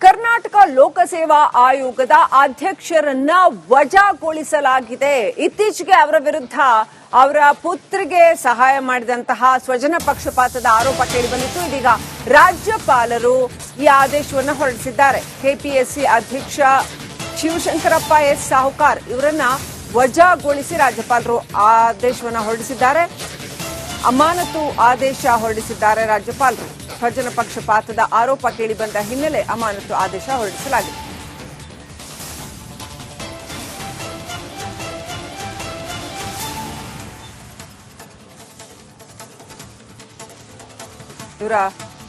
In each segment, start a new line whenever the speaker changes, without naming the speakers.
ಕರ್ನಾಟಕ ಲೋಕಸೇವಾ ಆಯೋಗದ ಅಧ್ಯಕ್ಷರನ್ನ ವಜಾಗೊಳಿಸಲಾಗಿದೆ. ಇತ್ತೀಚೆಗೆ ಅವರ ವಿರುದ್ಧ ಅವರ ಪುತ್ರಿಗೆ ಸಹಾಯ ಮಾಡಿದಂತಹ ಸ್ವಜನ ಪಕ್ಷಪಾತದ ಆರೋಪ ಕೇಳಿಬಂದಿತ್ತು. ಇದೀಗ ರಾಜ್ಯಪಾಲರು ಈ ಆದೇಶವನ್ನು ಹೊರಡಿಸಿದ್ದಾರೆ. ಕೆಪಿಎಸ್ಸಿ ಅಧ್ಯಕ್ಷ ಶಿವಶಂಕರಪ್ಪ ಎಸ್ ಸಾಹುಕಾರ್ ಇವರನ್ನ ವಜಾಗೊಳಿಸಿ ರಾಜ್ಯಪಾಲರು ಆದೇಶವನ್ನು ಹೊರಡಿಸಿದ್ದಾರೆ. ಅಮಾನತು ಆದೇಶ ಹೊರಡಿಸಿದ್ದಾರೆ ರಾಜ್ಯಪಾಲರು. ಸ್ವಜನ ಪಕ್ಷಪಾತದ ಆರೋಪ ಕೇಳಿಬಂದ ಹಿನ್ನೆಲೆ ಅಮಾನತು ಆದೇಶ ಹೊರಡಿಸಲಾಗಿದೆ. ಇವರ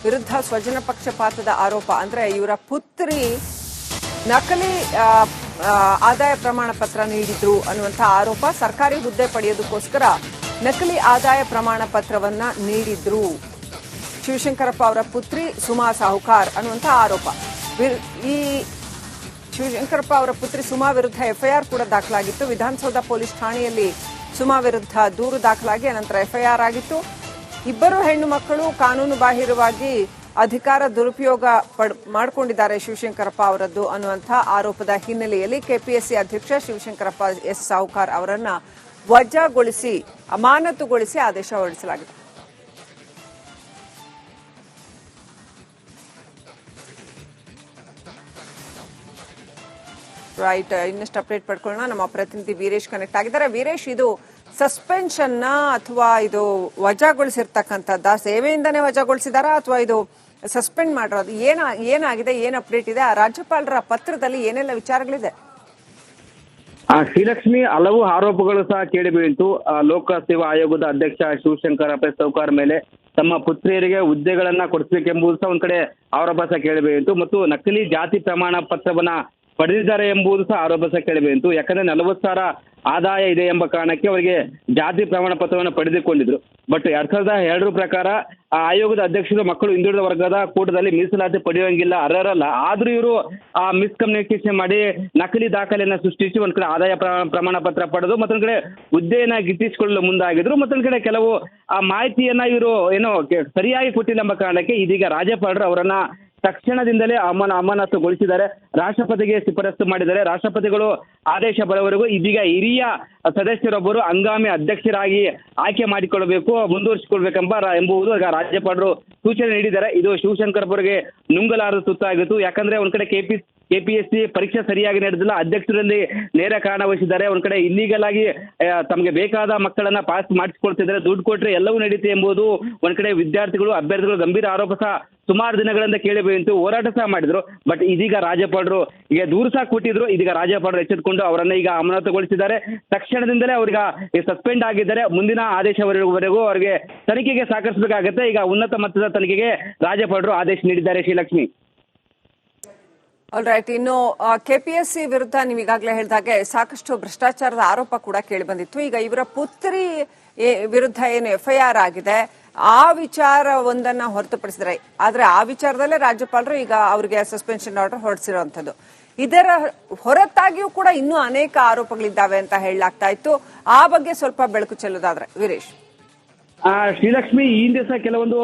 ವಿರುದ್ಧ ಸ್ವಜನ ಪಕ್ಷಪಾತದ ಆರೋಪ ಅಂದ್ರೆ ಇವರ ಪುತ್ರಿ ನಕಲಿ ಆದಾಯ ಪ್ರಮಾಣ ಪತ್ರ ನೀಡಿದ್ರು ಅನ್ನುವಂತಹ ಆರೋಪ. ಸರ್ಕಾರಿ ಹುದ್ದೆ ಪಡೆಯೋದಕ್ಕೋಸ್ಕರ ನಕಲಿ ಆದಾಯ ಪ್ರಮಾಣ ಪತ್ರವನ್ನ ನೀಡಿದ್ರು ಶಿವಶಂಕರಪ್ಪ ಅವರ ಪುತ್ರಿ ಸುಮಾ ಸಾಹುಕಾರ್ ಅನ್ನುವಂತಹ ಆರೋಪ. ಈ ಶಿವಶಂಕರಪ್ಪ ಅವರ ಪುತ್ರಿ ಸುಮಾ ವಿರುದ್ಧ ಎಫ್ಐಆರ್ ಕೂಡ ದಾಖಲಾಗಿತ್ತು. ವಿಧಾನಸೌಧ ಪೊಲೀಸ್ ಠಾಣೆಯಲ್ಲಿ ಸುಮಾ ವಿರುದ್ಧ ದೂರು ದಾಖಲಾಗಿ ಅನಂತರ ಎಫ್ಐಆರ್ ಆಗಿತ್ತು. ಇಬ್ಬರು ಹೆಣ್ಣು ಮಕ್ಕಳು ಕಾನೂನು ಬಾಹಿರವಾಗಿ ಅಧಿಕಾರ ದುರುಪಯೋಗ ಮಾಡಿಕೊಂಡಿದ್ದಾರೆ ಶಿವಶಂಕರಪ್ಪ ಅವರದ್ದು ಅನ್ನುವಂತಹ ಆರೋಪದ ಹಿನ್ನೆಲೆಯಲ್ಲಿ ಕೆಪಿಎಸ್ಸಿ ಅಧ್ಯಕ್ಷ ಶಿವಶಂಕರಪ್ಪ ಎಸ್ ಸಾಹುಕಾರ್ ಅವರನ್ನ ವಜಾಗೊಳಿಸಿ ಅಮಾನತುಗೊಳಿಸಿ ಆದೇಶ ಹೊರಡಿಸಲಾಗಿದೆ. ರೈಟ್, ಇನ್ನಷ್ಟು ಅಪ್ಡೇಟ್ ಪಡ್ಕೊಳ್ಳೋಣ. ನಮ್ಮ ಪ್ರತಿನಿಧಿ ವೀರೇಶ್ ಕನೆಕ್ಟ್ ಆಗಿದ್ದಾರೆ. ವೀರೇಶ್, ಇದು ಸಸ್ಪೆನ್ಷನ್ ಅಥವಾ ಇದು ವಜಾಗೊಳಿಸಿರ್ತಕ್ಕಂಥದ್ದ? ಸೇವೆಯಿಂದನೇ ವಜಾಗೊಳಿಸಿದಾರಾ ಅಥವಾ ಇದು ಸಸ್ಪೆಂಡ್ ಮಾಡಿರೋದು? ಏನಾಗಿದೆ, ಏನ್ ಅಪ್ಡೇಟ್ ಇದೆ? ಆ ರಾಜ್ಯಪಾಲರ ಪತ್ರದಲ್ಲಿ ಏನೆಲ್ಲ ವಿಚಾರಗಳಿದೆ?
ಶ್ರೀಲಕ್ಷ್ಮಿ, ಹಲವು ಆರೋಪಗಳು ಸಹ ಕೇಳಿಬೀಳ್ತು. ಲೋಕಸೇವಾ ಆಯೋಗದ ಅಧ್ಯಕ್ಷ ಶಿವಶಂಕರಪ್ಪ ಸಾಹುಕಾರ್ ಮೇಲೆ ತಮ್ಮ ಪುತ್ರಿಯರಿಗೆ ಹುದ್ದೆಗಳನ್ನ ಕೊಡಿಸಬೇಕೆಂಬುದು ಸಹ ಒಂದ್ ಕಡೆ ಆರೋಪ ಸಹ ಕೇಳಿಬೀಳ್ತು. ಮತ್ತು ನಕಲಿ ಜಾತಿ ಪ್ರಮಾಣ ಪತ್ರವನ್ನ ಪಡೆದಿದ್ದಾರೆ ಎಂಬುದು ಸಹ ಆರೋಪ ಸಹ ಕೇಳಿಬೀಳ್ತು. ಯಾಕಂದ್ರೆ 40,000 ಆದಾಯ ಇದೆ ಎಂಬ ಕಾರಣಕ್ಕೆ ಅವರಿಗೆ ಜಾತಿ ಪ್ರಮಾಣ ಪತ್ರವನ್ನು ಪಡೆದುಕೊಂಡಿದ್ರು. ಬಟ್ 2002 ಪ್ರಕಾರ ಆ ಆಯೋಗದ ಅಧ್ಯಕ್ಷರು ಮಕ್ಕಳು ಹಿಂದುಳಿದ ವರ್ಗದ ಕೂಟದಲ್ಲಿ ಮೀಸಲಾತಿ ಪಡೆಯುವಂಗಿಲ್ಲ, ಅರ್ಹರಲ್ಲ. ಆದ್ರೂ ಇವರು ಆ ಮಿಸ್ಕಮ್ಯುನಿಕೇಶನ್ ಮಾಡಿ ನಕಲಿ ದಾಖಲೆಯನ್ನ ಸೃಷ್ಟಿಸಿ ಒಂದ್ ಕಡೆ ಆದಾಯ ಪ್ರಮಾಣ ಪತ್ರ ಪಡೆದು ಮತ್ತೊಂದ್ ಕಡೆ ಹುದ್ದೆಯನ್ನ ಗಿಟ್ಟಿಸಿಕೊಳ್ಳಲು ಮುಂದಾಗಿದ್ರು. ಮತ್ತೊಂದ್ ಕಡೆ ಕೆಲವು ಆ ಮಾಹಿತಿಯನ್ನ ಇವರು ಏನೋ ಸರಿಯಾಗಿ ಕೊಟ್ಟಿಲ್ಲ ಎಂಬ ಕಾರಣಕ್ಕೆ ಇದೀಗ ರಾಜ್ಯಪಾಲರು ಅವರನ್ನ ತಕ್ಷಣದಿಂದಲೇ ಅಮಾನತುಗೊಳಿಸಿದ್ದಾರೆ. ರಾಷ್ಟ್ರಪತಿಗೆ ಶಿಫಾರಸು ಮಾಡಿದ್ದಾರೆ. ರಾಷ್ಟ್ರಪತಿಗಳು ಆದೇಶ ಬರುವವರೆಗೂ ಇದೀಗ ಹಿರಿಯ ಸದಸ್ಯರೊಬ್ಬರು ಹಂಗಾಮಿ ಅಧ್ಯಕ್ಷರಾಗಿ ಆಯ್ಕೆ ಮಾಡಿಕೊಳ್ಳಬೇಕು, ಎಂಬುದು ರಾಜ್ಯಪಾಲರು ಸೂಚನೆ ನೀಡಿದ್ದಾರೆ. ಇದು ಶಿವಶಂಕರಪ್ಪರಿಗೆ ನುಂಗಲಾರದ ತುತ್ತಾಗಿತ್ತು. ಯಾಕಂದ್ರೆ ಒಂದ್ ಕಡೆ ಕೆಪಿಎಸ್ಸಿ ಪರೀಕ್ಷೆ ಸರಿಯಾಗಿ ನಡೆದಿಲ್ಲ, ಅಧ್ಯಕ್ಷರಲ್ಲಿ ನೇರ ಕಾರಣ ವಹಿಸಿದ್ದಾರೆ. ಒಂದ್ ಕಡೆ ಇಲ್ಲಿಗಲ್ ಆಗಿ ತಮಗೆ ಬೇಕಾದ ಮಕ್ಕಳನ್ನ ಪಾಸ್ ಮಾಡಿಸಿಕೊಳ್ತಿದ್ದಾರೆ, ದುಡ್ಡು ಕೊಟ್ರೆ ಎಲ್ಲವೂ ನಡೀತೆ ಎಂಬುದು ಒಂದ್ ಕಡೆ ವಿದ್ಯಾರ್ಥಿಗಳು ಅಭ್ಯರ್ಥಿಗಳು ಗಂಭೀರ ಆರೋಪ ಸಹ ಸುಮಾರು ದಿನಗಳಿಂದ ಕೇಳಿಬಂತು, ಹೋರಾಟ ಸಹ ಮಾಡಿದ್ರು. ಬಟ್ ಇದೀಗ ರಾಜ್ಯಪಾಲರು ಈಗ ದೂರು ಸಹ ಕೊಟ್ಟಿದ್ರು. ಇದೀಗ ರಾಜ್ಯಪಾಲರು ಎಚ್ಚೆತ್ತುಕೊಂಡು ಅವರನ್ನ ಈಗ ಅಮಾನತುಗೊಳಿಸಿದ್ದಾರೆ. ತಕ್ಷಣದಿಂದಲೇ ಅವ್ರಿಗೆ ಸಸ್ಪೆಂಡ್ ಆಗಿದ್ದಾರೆ. ಮುಂದಿನ ಆದೇಶವರೆಗೂ ಅವರಿಗೆ ತನಿಖೆಗೆ ಸಹಕರಿಸಬೇಕಾಗುತ್ತೆ. ಈಗ ಉನ್ನತ ಮಟ್ಟದ ತನಿಖೆಗೆ ರಾಜ್ಯಪಾಲರು ಆದೇಶ ನೀಡಿದ್ದಾರೆ. Srilakshmi,
all right. ಇನ್ನು ಕೆಪಿಎಸ್ಸಿ ವಿರುದ್ಧ ನೀವು ಈಗಾಗಲೇ ಹೇಳಿದಾಗೆ ಸಾಕಷ್ಟು ಭ್ರಷ್ಟಾಚಾರದ ಆರೋಪ ಕೂಡ ಕೇಳಿ ಬಂದಿತ್ತು. ಈಗ ಇವರ ಪುತ್ರಿ ವಿರುದ್ಧ ಏನು ಎಫ್ಐಆರ್ ಆಗಿದೆ ಆ ವಿಚಾರ ಒಂದನ್ನ ಹೊರತುಪಡಿಸಿದ್ರೆ, ಆದ್ರೆ ಆ ವಿಚಾರದಲ್ಲೇ ರಾಜ್ಯಪಾಲರು ಈಗ ಅವರಿಗೆ ಸಸ್ಪೆನ್ಷನ್ ಆರ್ಡರ್ ಹೊರಡಿಸಿರುವಂತದ್ದು. ಇದರ ಹೊರತಾಗಿಯೂ ಕೂಡ ಇನ್ನೂ ಅನೇಕ ಆರೋಪಗಳಿದ್ದಾವೆ ಅಂತ ಹೇಳಲಾಗ್ತಾ ಇತ್ತು. ಆ ಬಗ್ಗೆ ಸ್ವಲ್ಪ ಬೆಳಕು ಚೆಲ್ಲೋದಾದ್ರೆ ವೀರೇಶ್.
ಶ್ರೀಲಕ್ಷ್ಮಿ, ಈ ಹಿಂದೆ ಸಹ ಕೆಲವೊಂದು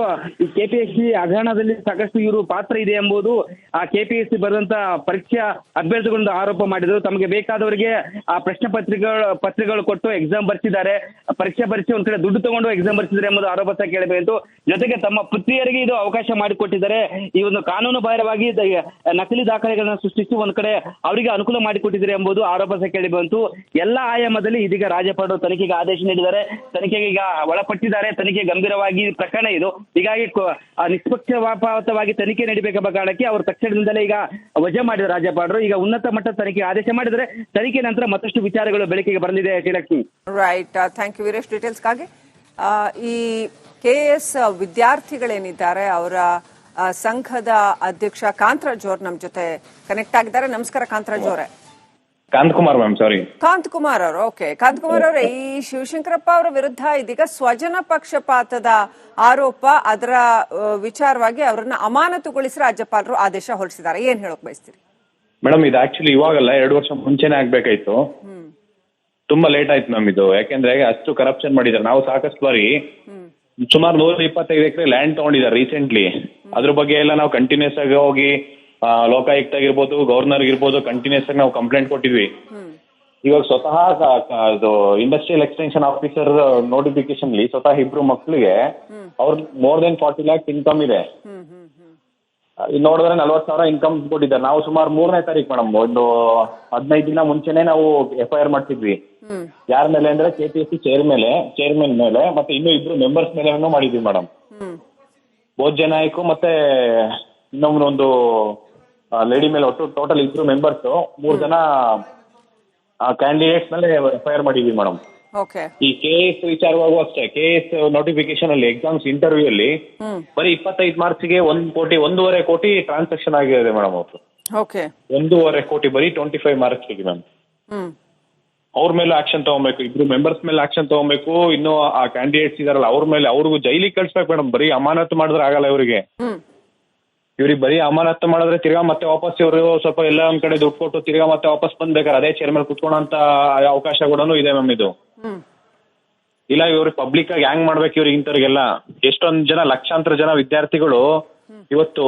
ಕೆಪಿಎಸ್ಸಿ ಹಗರಣದಲ್ಲಿ ಸಾಕಷ್ಟು ಇವರು ಪಾತ್ರ ಇದೆ ಎಂಬುದು ಆ ಕೆಪಿಎಸ್ಸಿ ಬರೆದಂತ ಪರೀಕ್ಷಾ ಅಭ್ಯರ್ಥಿಗಳಿಂದ ಆರೋಪ ಮಾಡಿದ್ರು. ತಮಗೆ ಬೇಕಾದವರಿಗೆ ಆ ಪ್ರಶ್ನೆ ಪತ್ರಿಕೆಗಳು ಕೊಟ್ಟು ಎಕ್ಸಾಮ್ ಬರ್ಸಿದ್ದಾರೆ, ಪರೀಕ್ಷೆ ಬರೆಸಿ ಒಂದ್ ಕಡೆ ದುಡ್ಡು ತಗೊಂಡು ಎಕ್ಸಾಮ್ ಬರ್ಸಿದ್ದಾರೆ ಎಂಬುದು ಆರೋಪ ಸಹ ಕೇಳಬೇಕು. ಜೊತೆಗೆ ತಮ್ಮ ಪುತ್ರಿಯರಿಗೆ ಇದು ಅವಕಾಶ ಮಾಡಿಕೊಟ್ಟಿದ್ದಾರೆ. ಈ ಒಂದು ಕಾನೂನು ಬಾಹಿರವಾಗಿ ನಕಲಿ ದಾಖಲೆಗಳನ್ನ ಸೃಷ್ಟಿಸಿ ಒಂದ್ ಕಡೆ ಅವರಿಗೆ ಅನುಕೂಲ ಮಾಡಿಕೊಟ್ಟಿದ್ದಾರೆ ಎಂಬುದು ಆರೋಪ ಸಹ ಕೇಳಿ ಬಂತು. ಎಲ್ಲಾ ಆಯಾಮದಲ್ಲಿ ಇದೀಗ ರಾಜ್ಯಪಾಲರು ತನಿಖೆಗೆ ಆದೇಶ ನೀಡಿದ್ದಾರೆ. ತನಿಖೆಗೆ ಈಗ ಒಳಪಟ್ಟಿದ್ದಾರೆ. ತನಿಖೆ ಗಂಭೀರವಾಗಿ ಪ್ರಕರಣ ಇದು. ಹೀಗಾಗಿ ನಿಷ್ಪಕ್ಷಪಾತವಾಗಿ ತನಿಖೆ ನಡೀಬೇಕೆಂಬ ಕಾರಣಕ್ಕೆ ಅವರು ತಕ್ಷಣದಿಂದಲೇ ಈಗ ವಜಾ ಮಾಡಿದ ರಾಜ್ಯಪಾಲರು ಈಗ ಉನ್ನತ ಮಟ್ಟದ ತನಿಖೆ ಆದೇಶ ಮಾಡಿದರೆ ತನಿಖೆ ನಂತರ ಮತ್ತಷ್ಟು ವಿಚಾರಗಳು ಬೆಳಕಿಗೆ ಬರಲಿದೆ. Srilakshmi,
right, thank you Veeresh ಡೀಟೇಲ್ಸ್ಗಾಗಿ. ಈ ಕೆಎಸ್ ವಿದ್ಯಾರ್ಥಿಗಳೇನಿದ್ದಾರೆ ಅವರ ಸಂಘದ ಅಧ್ಯಕ್ಷ ಕಾಂತರಾಜ್ ಅವರು ನಮ್ಮ ಜೊತೆ ಕನೆಕ್ಟ್ ಆಗಿದ್ದಾರೆ. ನಮಸ್ಕಾರ ಕಾಂತರಾಜ್ ಅವರೇ.
ಕಾಂತಕುಮಾರ್ ಮ್ಯಾಮ್, ಸಾರಿ
ಕಾಂತಕುಮಾರ್ ಅವರು. ಓಕೆ, ಕಾಂತಕುಮಾರ್ ಅವರೇ, ಈ ಶಿವಶಂಕರಪ್ಪ ಅವರ ವಿರುದ್ಧ ಇದೀಗ ಸ್ವಜನ ಪಕ್ಷಪಾತದ ಆರೋಪ, ಅದರ ವಿಚಾರವಾಗಿ ಅವರನ್ನ ಅಮಾನತುಗೊಳಿಸಿ ರಾಜ್ಯಪಾಲರು ಆದೇಶ ಹೊರಡಿಸಿದ್ದಾರೆ. ಏನ್ ಹೇಳಕ್ ಬಯಸ್ತೀರಿ?
ಮೇಡಮ್, ಇದು ಆಕ್ಚುಲಿ ಇವಾಗಲ್ಲ, 2 ವರ್ಷ ಮುಂಚೆನೆ ಆಗ್ಬೇಕಾಯ್ತು. ತುಂಬಾ ಲೇಟ್ ಆಯ್ತು ಮ್ಯಾಮ್ ಇದು. ಯಾಕೆಂದ್ರೆ ಅಷ್ಟು ಕರಪ್ಷನ್ ಮಾಡಿದ್ದಾರೆ. ನಾವು ಸಾಕಷ್ಟು ಬಾರಿ ಸುಮಾರು 125 ಎಕರೆ ಲ್ಯಾಂಡ್ ತಗೊಂಡಿದ್ದಾರೆ ರೀಸೆಂಟ್ಲಿ. ಅದ್ರ ಬಗ್ಗೆ ಎಲ್ಲ ನಾವು ಕಂಟಿನ್ಯೂಸ್ ಆಗಿ ಹೋಗಿ ಲೋಕಾಯುಕ್ತ ಆಗಿರ್ಬೋದು, ಗವರ್ನರ್ ಇರ್ಬೋದು, ಕಂಟಿನ್ಯೂಸ್ ಆಗಿ ನಾವು ಕಂಪ್ಲೇಂಟ್ ಕೊಟ್ಟಿದ್ವಿ. ಇವಾಗ ಸ್ವತಃ ಇದು ಇಂಡಸ್ಟ್ರಿಯಲ್ ಎಕ್ಸ್ಟೆನ್ಷನ್ ಆಫೀಸರ್ ನೋಟಿಫಿಕೇಶನ್ ಅಲ್ಲಿ ಸ್ವತಃ ಇಬ್ರು ಮಕ್ಕಳಿಗೆ ಅವ್ರ ಮೋರ್ ದೆನ್ 40 lakhs ಇನ್ಕಮ್ ಇದೆ. ಇಲ್ಲಿ ನೋಡಿದ್ರೆ 40,000 ಇನ್ಕಮ್ ಕೊಟ್ಟಿದ್ದಾರೆ. ನಾವು ಸುಮಾರು 3ನೇ ತಾರೀಕು ಮೇಡಮ್, ಒಂದು 15 ದಿನ ಮುಂಚೆನೆ ನಾವು FIR ಮಾಡ್ತಿದ್ವಿ. ಯಾರ ಮೇಲೆ ಅಂದ್ರೆ KPSC ಚೇರ್ಮನ್ ಮೇಲೆ ಮತ್ತೆ ಇನ್ನೂ ಇಬ್ರು ಮೆಂಬರ್ಸ್ ಮೇಲೆ ಮಾಡಿದ್ವಿ ಮೇಡಮ್. ಬೋಜ್ಜೆ ನಾಯ್ಕು ಮತ್ತೆ ಇನ್ನೊಂದು ಲೇಡಿ ಮೇಲೆ ಒಟ್ಟು ಟೋಟಲ್ ಇಬ್ರು ಮೆಂಬರ್ಸ್, 3 ಜನ ಕ್ಯಾಂಡಿಡೇಟ್ಸ್ ಮೇಲೆ FIR ಮಾಡಿದ್ವಿ ಮೇಡಮ್. ಈ KS ವಿಚಾರವಾಗೂ ಅಷ್ಟೇ, KS ನೋಟಿಫಿಕೇಶನ್ ಅಲ್ಲಿ ಎಕ್ಸಾಮ್ಸ್ ಇಂಟರ್ವ್ಯೂ ಅಲ್ಲಿ ಬರೀ 25 ಮಾರ್ಕ್ಸ್ಗೆ 1.5 ಕೋಟಿ ಟ್ರಾನ್ಸಾಕ್ಷನ್ ಆಗಿದೆ ಮೇಡಮ್. ಅವರು 1.5 ಕೋಟಿ ಬರೀ 25 ಮಾರ್ಕ್ಸ್ಗೆ ಮ್ಯಾಮ್. ಅವ್ರ ಮೇಲೆ ಆಕ್ಷನ್ ತಗೊಬೇಕು, ಇಬ್ರು ಮೆಂಬರ್ಸ್ ಮೇಲೆ ಆಕ್ಷನ್ ತಗೊಬೇಕು. ಇನ್ನು ಆ ಕ್ಯಾಂಡಿಡೇಟ್ಸ್ ಇದಾರಲ್ಲ ಅವ್ರ ಮೇಲೆ, ಅವ್ರಿಗೂ ಜೈಲಿಗೆ ಕಳ್ಸ್ಬೇಕು ಮೇಡಮ್. ಬರೀ ಅಮಾನತು ಮಾಡಿದ್ರೆ ಆಗಲ್ಲ ಇವ್ರಿಗೆ ಬರೀ ಅಮಾನತು ಮಾಡಿದ್ರೆ ತಿರ್ಗಾ ಮತ್ತೆ ವಾಪಸ್ ಇವರು ಸ್ವಲ್ಪ ಎಲ್ಲ ಒಂದ್ ಕಡೆ ದುಡ್ಡು ಕೊಟ್ಟು ತಿರ್ಗಾ ಮತ್ತೆ ವಾಪಸ್ ಬಂದ್ಬೇಕಾರೆ ಅದೇ ಚೇರ್ ಮೇಲೆ ಕುತ್ಕೊಳ್ಳೋಂತ ಅವಕಾಶ ಕೂಡ ಇದೆ ಮ್ಯಾಮ್ ಇದು. ಇಲ್ಲ ಇವ್ರಿಗೆ ಪಬ್ಲಿಕ್ ಆಗಿ ಹ್ಯಾಂಗ್ ಮಾಡ್ಬೇಕು ಇವ್ರಿಗೆ ಇಂಥವ್ರಿಗೆಲ್ಲ. ಎಷ್ಟೊಂದ್ ಜನ ಲಕ್ಷಾಂತರ ಜನ ವಿದ್ಯಾರ್ಥಿಗಳು ಇವತ್ತು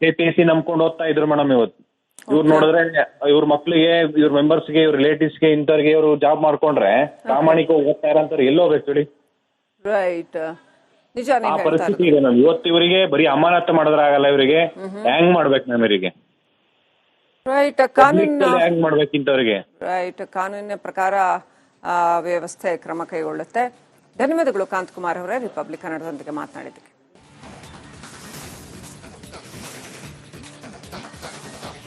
KPSC ನಂಬ್ಕೊಂಡು ಓದ್ತಾ ಇದ್ರು ಮೇಡಮ್. ಇವತ್ತು ಇವ್ರು ನೋಡಿದ್ರೆ ಇವ್ರ ಮಕ್ಳಿಗೆ, ಇವ್ರ ಮೆಂಬರ್ಸ್ಗೆ, ಇವ್ರ ರಿಲೇಟಿವ್ಸ್ಗೆ ಇಂಥವ್ರಿಗೆ ಇವ್ರು ಜಾಬ್ ಮಾಡ್ಕೊಂಡ್ರೆ ಪ್ರಾಮಾಣಿಕವಾಗಿ ಓದ್ತಾ ಇರೋಂಥವ್ರು ಎಲ್ಲೋ ಹೋಗ್ಬೇಕು ಹೇಳಿ. ಆ ಪರಿಸ್ಥಿತಿ ಇದೆ ಮ್ಯಾಮ್. ಇವತ್ತು ಇವರಿಗೆ ಬರೀ ಅಮಾನತು ಮಾಡಿದ್ರೆ ಆಗಲ್ಲ, ಇವರಿಗೆ ಹ್ಯಾಂಗ್ ಮಾಡ್ಬೇಕು ಮ್ಯಾಮ್ ಇವರಿಗೆ. ಹ್ಯಾಂಗ್ ಮಾಡ್ಬೇಕು ಇಂಥವ್ರಿಗೆ.
ಕಾನೂನಿನ ಪ್ರಕಾರ ವ್ಯವಸ್ಥೆ ಕ್ರಮ ಕೈಗೊಳ್ಳುತ್ತೆ. ಧನ್ಯವಾದಗಳು ಕಾಂತ್ ಕುಮಾರ್ ಅವರೇ, ರಿಪಬ್ಲಿಕ್ ಕನ್ನಡದೊಂದಿಗೆ ಮಾತನಾಡಿದ್ದಕ್ಕೆ.